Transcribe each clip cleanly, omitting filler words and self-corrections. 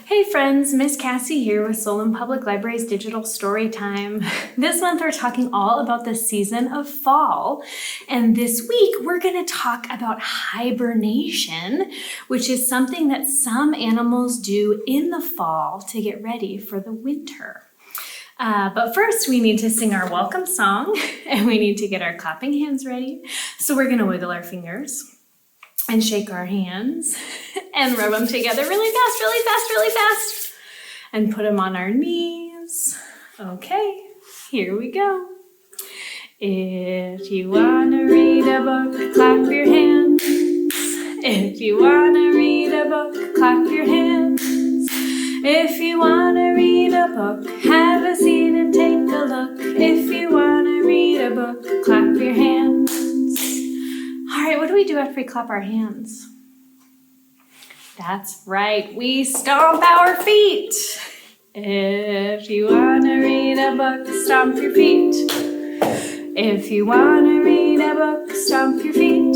Hey friends, Miss Cassie here with Solon Public Library's Digital Storytime. This month we're talking all about the season of fall, and this week we're going to talk about hibernation, which is something that some animals do in the fall to get ready for the winter. But first we need to sing our welcome song, and we need to get our clapping hands ready. So we're going to wiggle our fingers and shake our hands and rub them together really fast, really fast, really fast. And put them on our knees. Okay, here we go. If you want to read a book, clap your hands. If you want to read a book, clap your hands. If you want to read a book, have a seat and take a look. If you want to read a book, clap your hands. All right, what do we do after we clap our hands? That's right, we stomp our feet. If you want to read a book, stomp your feet. If you want to read a book, stomp your feet.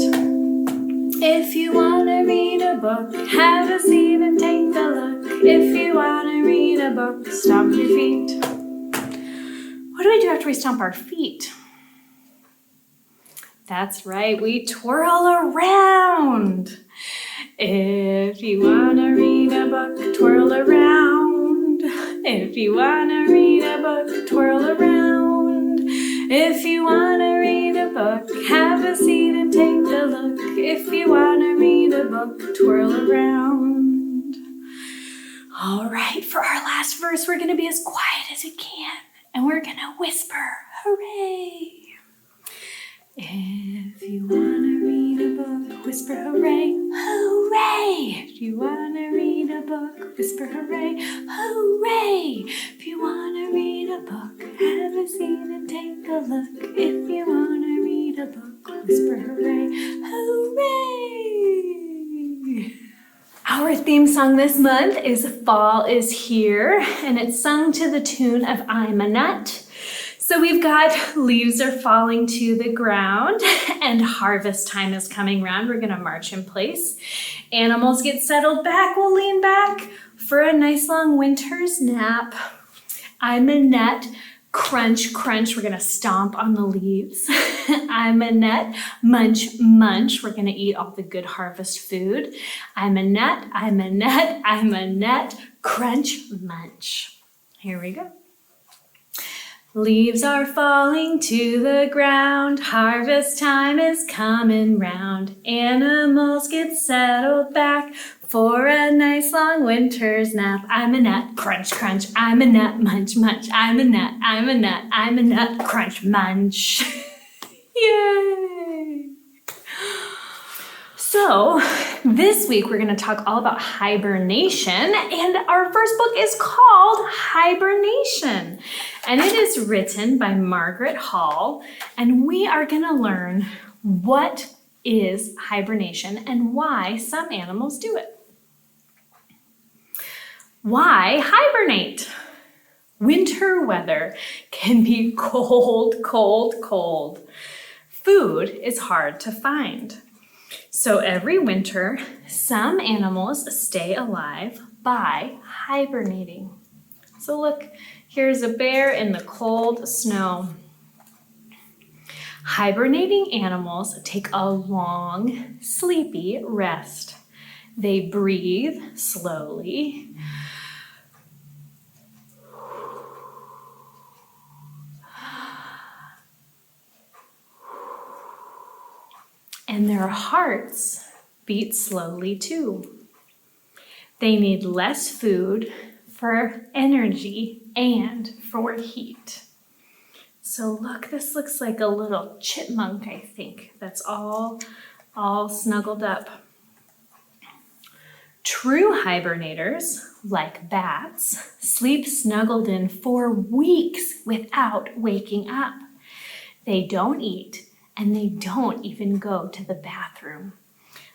If you want to read a book, have a seat and take a look. If you want to read a book, stomp your feet. What do we do after we stomp our feet? That's right, we twirl around. If you want to read a book, twirl around. If you want to read a book, twirl around. If you want to read a book, have a seat and take a look. If you want to read a book, twirl around. All right, for our last verse, we're going to be as quiet as we can, and we're going to whisper, hooray. If you want to read a book, whisper hooray, hooray. If you want to read a book, whisper hooray, hooray. If you want to read a book, have a seat and take a look. If you want to read a book, whisper hooray, hooray. Our theme song this month is Fall is Here, and it's sung to the tune of I'm a Nut. So we've got leaves are falling to the ground and harvest time is coming around. We're gonna march in place. Animals get settled back, we'll lean back for a nice long winter's nap. I'm a nut, crunch, crunch. We're gonna stomp on the leaves. I'm a nut, munch, munch. We're gonna eat all the good harvest food. I'm a nut, I'm a nut, I'm a nut, crunch, munch. Here we go. Leaves are falling to the ground, harvest time is coming round. Animals get settled back for a nice long winter's nap. I'm a nut, crunch, crunch, I'm a nut, munch, munch. I'm a nut, I'm a nut, I'm a nut, crunch, munch. Yay! So, this week we're going to talk all about hibernation, and our first book is called Hibernation, and it is written by Margaret Hall, and we are going to learn what is hibernation and why some animals do it. Why hibernate? Winter weather can be cold, cold, cold. Food is hard to find. So every winter, some animals stay alive by hibernating. So look, here's a bear in the cold snow. Hibernating animals take a long, sleepy rest. They breathe slowly. And their hearts beat slowly too. They need less food for energy and for heat. So look, this looks like a little chipmunk, I think, that's all snuggled up. True hibernators, like bats, sleep snuggled in for weeks without waking up. They don't eat, and they don't even go to the bathroom.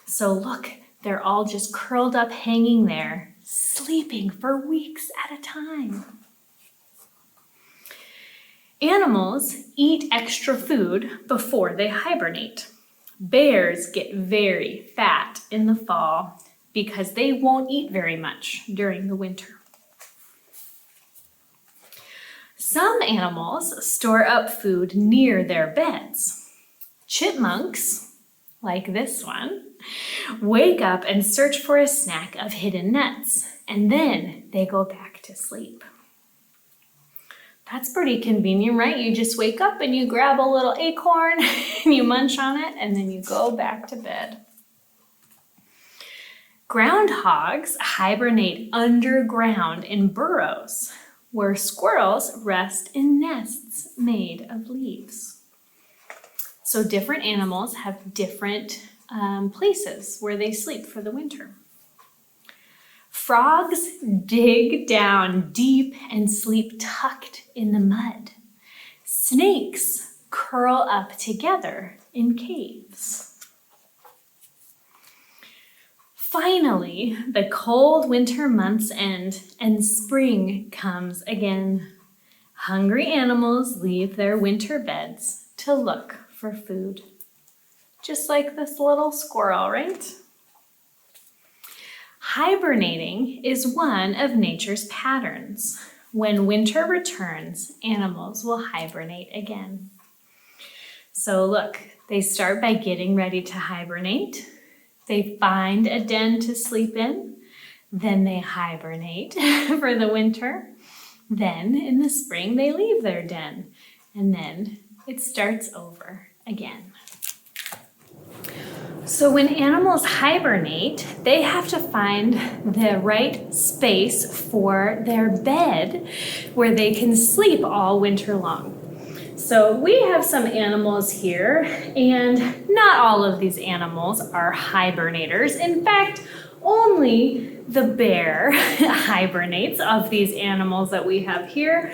So look, they're all just curled up, hanging there, sleeping for weeks at a time. Animals eat extra food before they hibernate. Bears get very fat in the fall because they won't eat very much during the winter. Some animals store up food near their beds. Chipmunks, like this one, wake up and search for a snack of hidden nuts, and then they go back to sleep. That's pretty convenient, right? You just wake up and you grab a little acorn and you munch on it, and then you go back to bed. Groundhogs hibernate underground in burrows, where squirrels rest in nests made of leaves. So different animals have different places where they sleep for the winter. Frogs dig down deep and sleep tucked in the mud. Snakes curl up together in caves. Finally, the cold winter months end and spring comes again. Hungry animals leave their winter beds to look for food. Just like this little squirrel, right? Hibernating is one of nature's patterns. When winter returns, animals will hibernate again. So look, they start by getting ready to hibernate. They find a den to sleep in. Then they hibernate for the winter. Then in the spring, they leave their den. And then it starts over again. So when animals hibernate, they have to find the right space for their bed where they can sleep all winter long. So we have some animals here, and not all of these animals are hibernators. In fact, only the bear hibernates of these animals that we have here.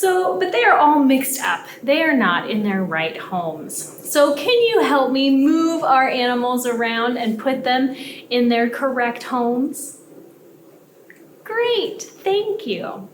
But they are all mixed up. They are not in their right homes. So can you help me move our animals around and put them in their correct homes? Great, thank you.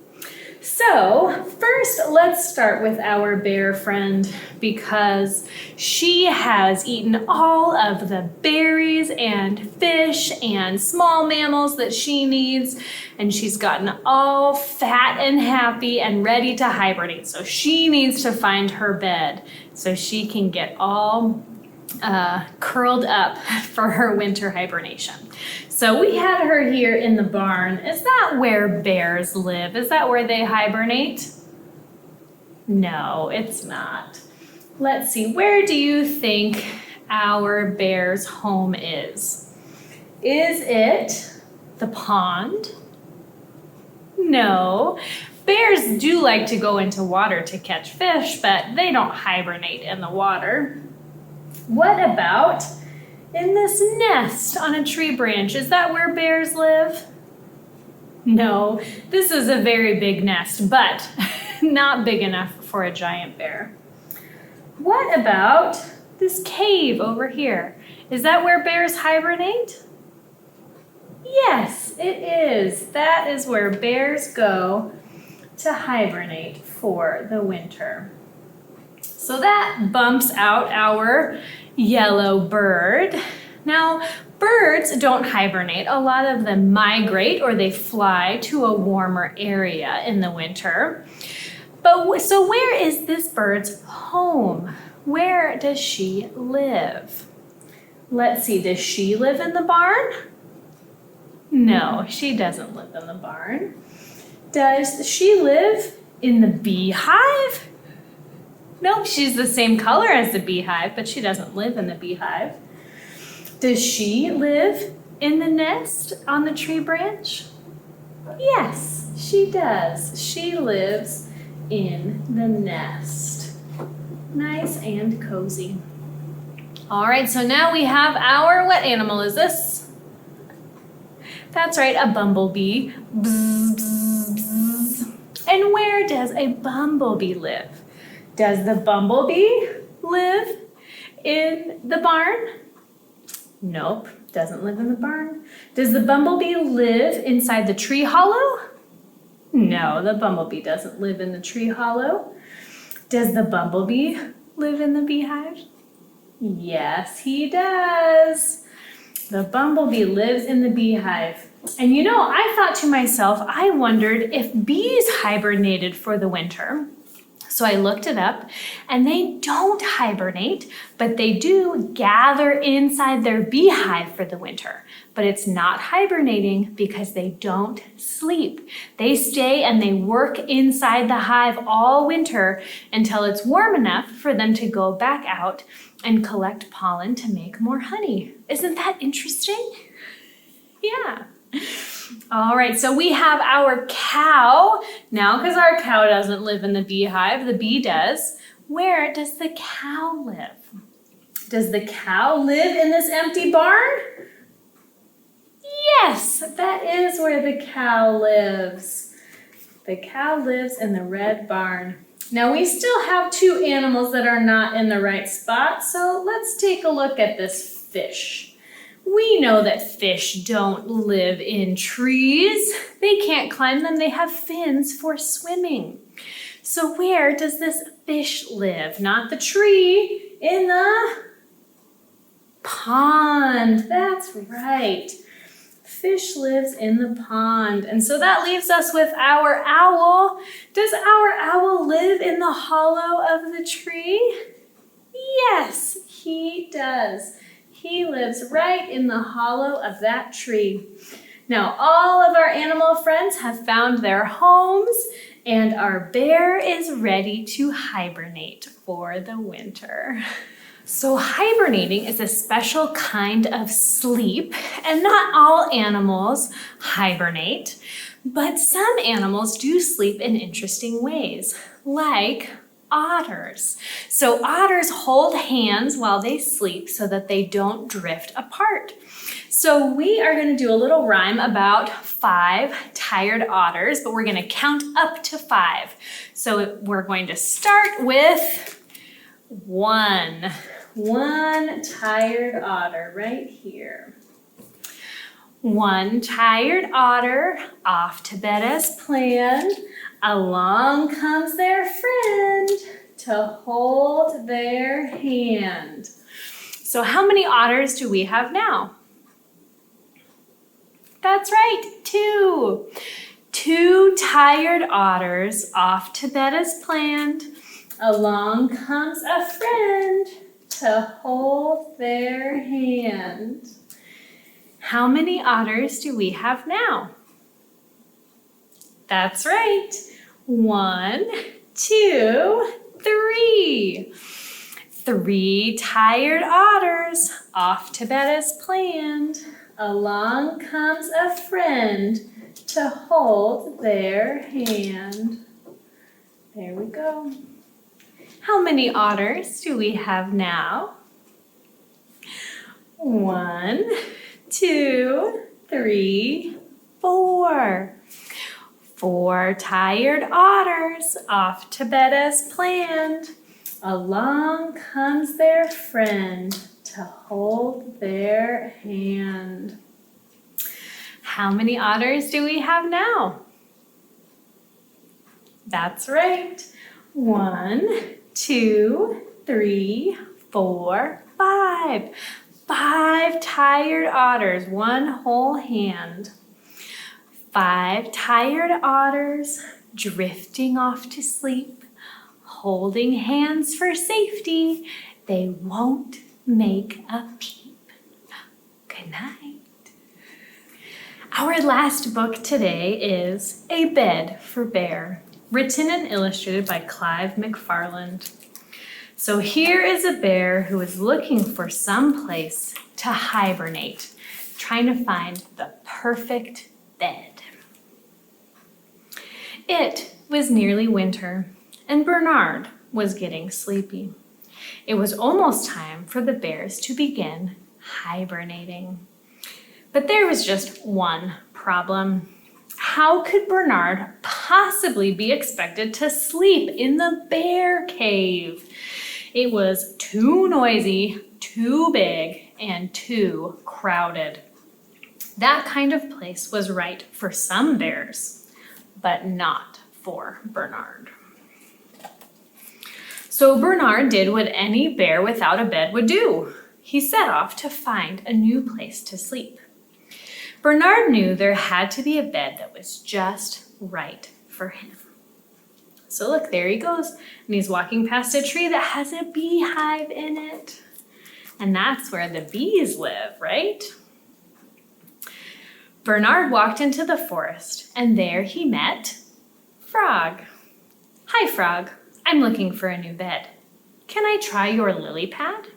So first, let's start with our bear friend, because she has eaten all of the berries and fish and small mammals that she needs, and she's gotten all fat and happy and ready to hibernate. So she needs to find her bed so she can get all curled up for her winter hibernation. So we had her here in the barn. Is that where bears live? Is that where they hibernate? No, it's not. Let's see, where do you think our bear's home is? Is it the pond? No. Bears do like to go into water to catch fish, but they don't hibernate in the water. What about in this nest on a tree branch? Is that where bears live? No, this is a very big nest, but not big enough for a giant bear. What about this cave over here? Is that where bears hibernate? Yes, it is. That is where bears go to hibernate for the winter. So that bumps out our yellow bird. Now, birds don't hibernate. A lot of them migrate or they fly to a warmer area in the winter. So where is this bird's home? Where does she live? Let's see, does she live in the barn? No, she doesn't live in the barn. Does she live in the beehive? Nope, she's the same color as the beehive, but she doesn't live in the beehive. Does she live in the nest on the tree branch? Yes, she does. She lives in the nest. Nice and cozy. All right, so now we have our, what animal is this? That's right, a bumblebee. Bzz, bzz, bzz. And where does a bumblebee live? Does the bumblebee live in the barn? Nope, doesn't live in the barn. Does the bumblebee live inside the tree hollow? No, the bumblebee doesn't live in the tree hollow. Does the bumblebee live in the beehive? Yes, he does. The bumblebee lives in the beehive. And you know, I thought to myself, I wondered if bees hibernated for the winter. So I looked it up, and they don't hibernate, but they do gather inside their beehive for the winter. But it's not hibernating because they don't sleep. They stay and they work inside the hive all winter until it's warm enough for them to go back out and collect pollen to make more honey. Isn't that interesting? Yeah. All right, so we have our cow. Now, because our cow doesn't live in the beehive, the bee does. Where does the cow live? Does the cow live in this empty barn? Yes, that is where the cow lives. The cow lives in the red barn. Now, we still have two animals that are not in the right spot, so let's take a look at this fish. We know that fish don't live in trees. They can't climb them. They have fins for swimming. So where does this fish live? Not the tree, in the pond. That's right. Fish lives in the pond. And so that leaves us with our owl. Does our owl live in the hollow of the tree? Yes, he does. He lives right in the hollow of that tree. Now, all of our animal friends have found their homes, and our bear is ready to hibernate for the winter. So hibernating is a special kind of sleep, and not all animals hibernate, but some animals do sleep in interesting ways, like otters. So otters hold hands while they sleep so that they don't drift apart. So we are going to do a little rhyme about 5 tired otters, but we're going to count up to 5. So we're going to start with 1. One tired otter right here. One tired otter off to bed as planned. Along comes their friend to hold their hand. So how many otters do we have now? That's right, 2. 2 tired otters off to bed as planned. Along comes a friend to hold their hand. How many otters do we have now? That's right. 1, 2, 3. 3 tired otters off to bed as planned. Along comes a friend to hold their hand. There we go. How many otters do we have now? 1, 2, 3, 4. 4 tired otters off to bed as planned. Along comes their friend to hold their hand. How many otters do we have now? That's right. 1, 2, 3, 4, 5. 5 tired otters, one whole hand. 5 tired otters drifting off to sleep, holding hands for safety. They won't make a peep. Good night. Our last book today is A Bed for Bear, written and illustrated by Clive McFarland. So here is a bear who is looking for some place to hibernate, trying to find the perfect bed. It was nearly winter, and Bernard was getting sleepy. It was almost time for the bears to begin hibernating. But there was just one problem. How could Bernard possibly be expected to sleep in the bear cave? It was too noisy, too big, and too crowded. That kind of place was right for some bears, but not for Bernard. So Bernard did what any bear without a bed would do. he set off to find a new place to sleep. Bernard knew there had to be a bed that was just right for him. So look, there he goes, and he's walking past a tree that has a beehive in it. And that's where the bees live, right? Bernard walked into the forest, and there he met Frog. Hi, Frog. I'm looking for a new bed. Can I try your lily pad?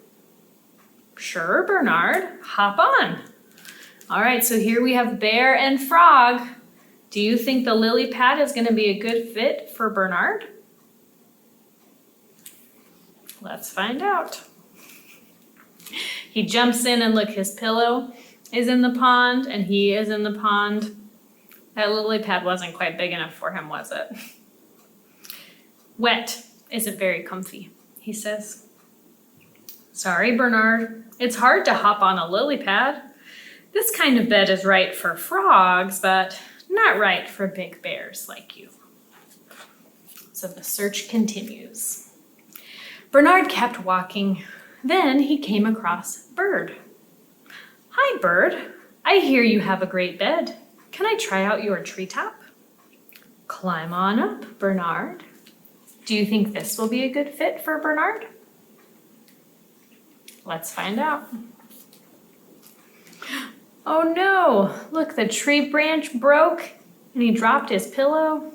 Sure, Bernard. Hop on. All right, so here we have Bear and Frog. Do you think the lily pad is going to be a good fit for Bernard? Let's find out. He jumps in and look, his pillow is in the pond and he is in the pond. That lily pad wasn't quite big enough for him, was it? Wet isn't very comfy, he says. Sorry, Bernard. It's hard to hop on a lily pad. This kind of bed is right for frogs, but not right for big bears like you. So the search continues. Bernard kept walking. Then he came across Bird. Hi, Bird. I hear you have a great bed. Can I try out your treetop? Climb on up, Bernard. Do you think this will be a good fit for Bernard? Let's find out. Oh no, look, the tree branch broke and he dropped his pillow.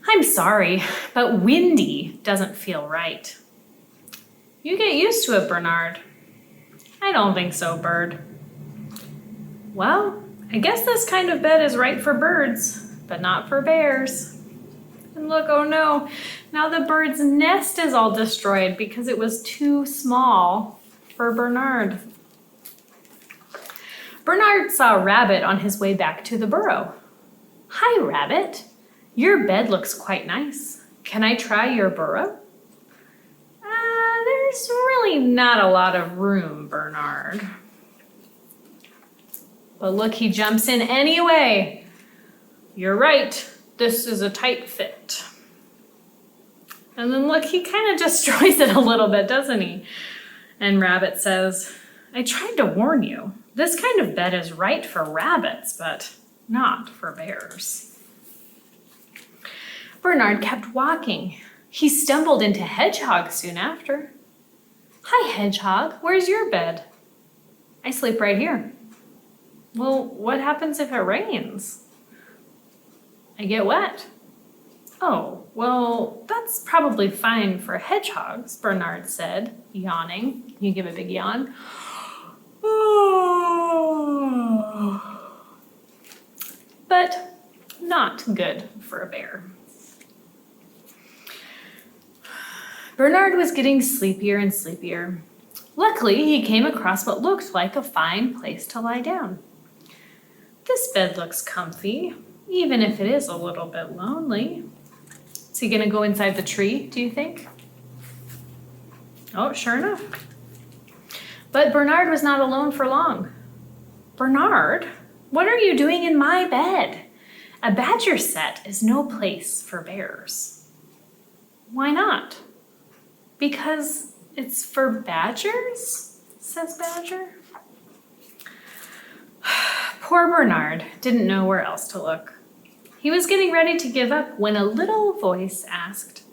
I'm sorry, but windy doesn't feel right. You get used to it, Bernard. I don't think so, Bird. Well, I guess this kind of bed is right for birds, but not for bears. And look, oh no, now the bird's nest is all destroyed because it was too small for Bernard. Bernard saw Rabbit on his way back to the burrow. Hi, Rabbit. Your bed looks quite nice. Can I try your burrow? There's really not a lot of room, Bernard. But look, he jumps in anyway. You're right. This is a tight fit. And then look, he kind of destroys it a little bit, doesn't he? And Rabbit says, I tried to warn you. This kind of bed is right for rabbits, but not for bears. Bernard kept walking. He stumbled into Hedgehog soon after. Hi, Hedgehog. Where's your bed? I sleep right here. Well, what happens if it rains? I get wet. Oh, well, that's probably fine for hedgehogs, Bernard said, yawning. You give a big yawn. But not good for a bear. Bernard was getting sleepier and sleepier. Luckily, he came across what looked like a fine place to lie down. This bed looks comfy, even if it is a little bit lonely. Is he gonna go inside the tree, do you think? Oh, sure enough. But Bernard was not alone for long. Bernard, what are you doing in my bed? A badger set is no place for bears. Why not? Because it's for badgers, says Badger. Poor Bernard didn't know where else to look. He was getting ready to give up when a little voice asked,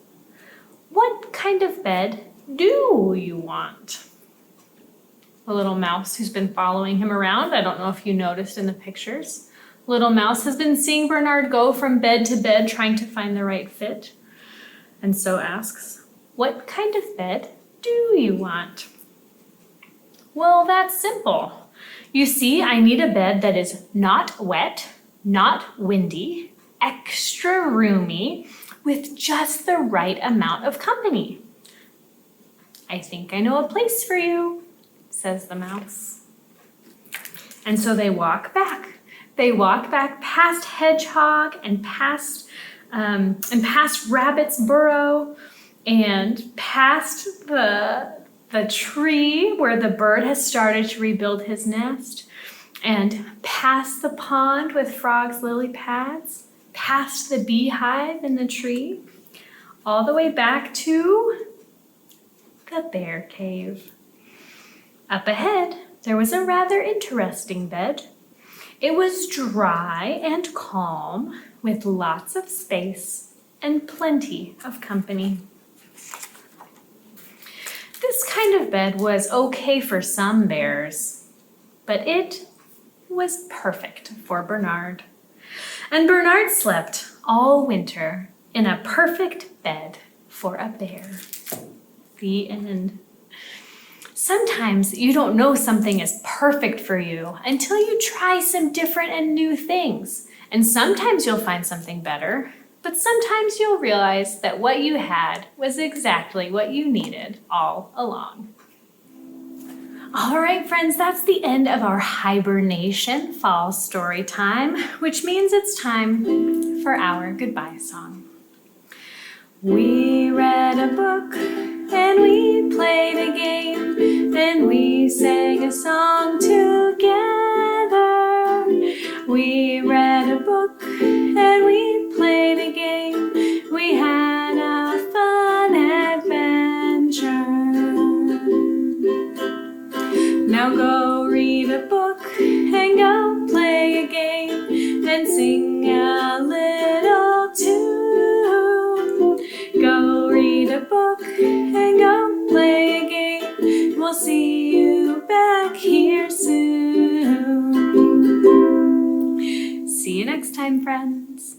What kind of bed do you want? A little mouse who's been following him around. I don't know if you noticed in the pictures. Little mouse has been seeing Bernard go from bed to bed trying to find the right fit. And so asks, What kind of bed do you want? Well, that's simple. You see, I need a bed that is not wet, not windy, extra roomy, with just the right amount of company. I think I know a place for you, says the mouse. And so they walk back. They walk back past Hedgehog and past Rabbit's burrow and past the tree where the bird has started to rebuild his nest, and past the pond with Frog's lily pads, past the beehive in the tree, all the way back to the bear cave. Up ahead, there was a rather interesting bed. It was dry and calm, with lots of space and plenty of company. This kind of bed was okay for some bears, but it was perfect for Bernard. And Bernard slept all winter in a perfect bed for a bear. The end. Sometimes you don't know something is perfect for you until you try some different and new things. And sometimes you'll find something better, but sometimes you'll realize that what you had was exactly what you needed all along. All right, friends, that's the end of our hibernation fall story time, which means it's time for our goodbye song. We read a book and we played a game and we sang a song together. We read a book and we played a game. We had a fun adventure. Now go read a book and go play a game and sing a little tune. Go read a book and go play a game. We'll see you back here soon. See you next time, friends.